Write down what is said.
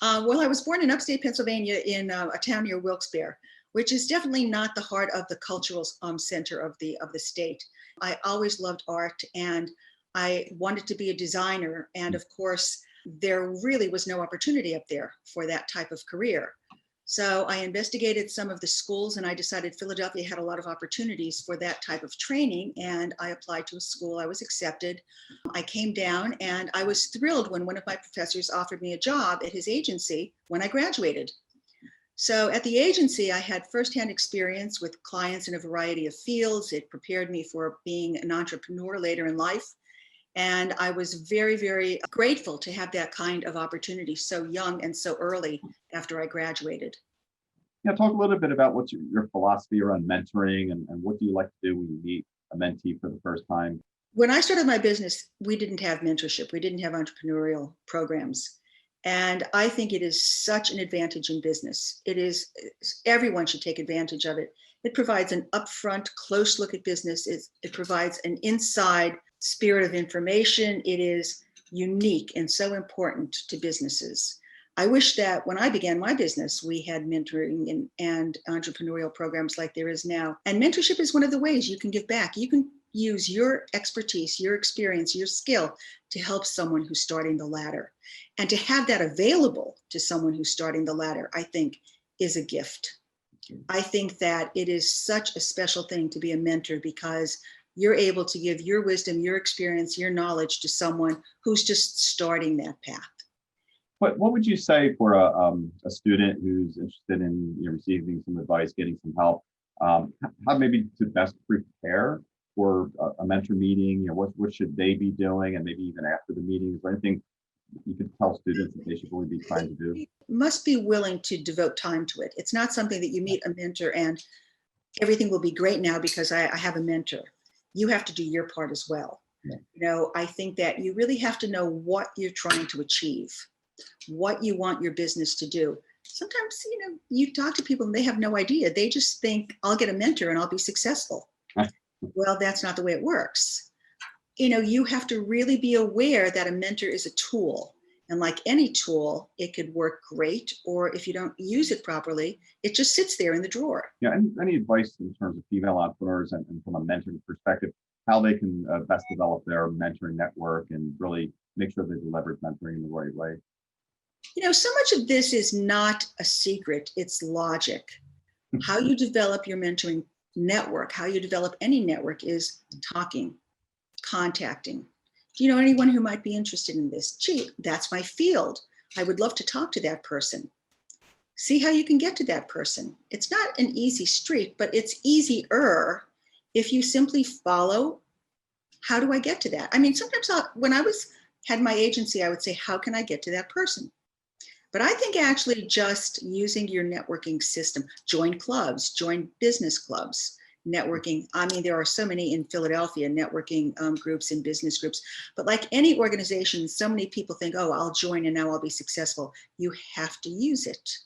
Well, I was born in upstate Pennsylvania in a town near Wilkes-Barre, which is definitely not the heart of the cultural center of the state. I always loved art, and I wanted to be a designer. And of course, there really was no opportunity up there for that type of career. So I investigated some of the schools, and I decided Philadelphia had a lot of opportunities for that type of training. And I applied to a school. I was accepted. I came down, and I was thrilled when one of my professors offered me a job at his agency when I graduated. So at the agency, I had firsthand experience with clients in a variety of fields. It prepared me for being an entrepreneur later in life. And I was very, very grateful to have that kind of opportunity so young and so early after I graduated. Yeah, talk a little bit about what's your philosophy around mentoring, and what do you like to do when you meet a mentee for the first time? When I started my business, we didn't have mentorship. We didn't have entrepreneurial programs. And I think it is such an advantage in business. It is, everyone should take advantage of it. It provides an upfront, close look at business. It provides an inside spirit of information. It is unique and so important to businesses. I wish that when I began my business, we had mentoring and entrepreneurial programs like there is now. And mentorship is one of the ways you can give back. You can use your expertise, your experience, your skill to help someone who's starting the ladder. And to have that available to someone who's starting the ladder, I think, is a gift. I think that it is such a special thing to be a mentor, because you're able to give your wisdom, your experience, your knowledge to someone who's just starting that path. What would you say for a student who's interested in receiving some advice, getting some help, how maybe to best prepare for a mentor meeting? What should they be doing, and maybe even after the meeting? Is there anything you could tell students that they should really be trying to do? Must be willing to devote time to it. It's not something that you meet a mentor and everything will be great now because I have a mentor. You have to do your part as well. Yeah. I think that you really have to know what you're trying to achieve, what you want your business to do. Sometimes, you talk to people and they have no idea. They just think, I'll get a mentor and I'll be successful. Well, that's not the way it works. You have to really be aware that a mentor is a tool. And like any tool, it could work great, or if you don't use it properly, it just sits there in the drawer. Yeah. Any advice in terms of female entrepreneurs and from a mentoring perspective, how they can best develop their mentoring network and really make sure they leverage mentoring in the right way? So much of this is not a secret, it's logic. How you develop your mentoring network, how you develop any network, is talking, contacting. Do you know anyone who might be interested in this? Gee, that's my field. I would love to talk to that person. See how you can get to that person. It's not an easy street, but it's easier if you simply follow, how do I get to that? I mean, sometimes when I had my agency, I would say, how can I get to that person? But I think actually just using your networking system, join clubs, join business clubs, networking. I mean, there are so many in Philadelphia, networking groups and business groups, but like any organization, so many people think, oh, I'll join and now I'll be successful. You have to use it.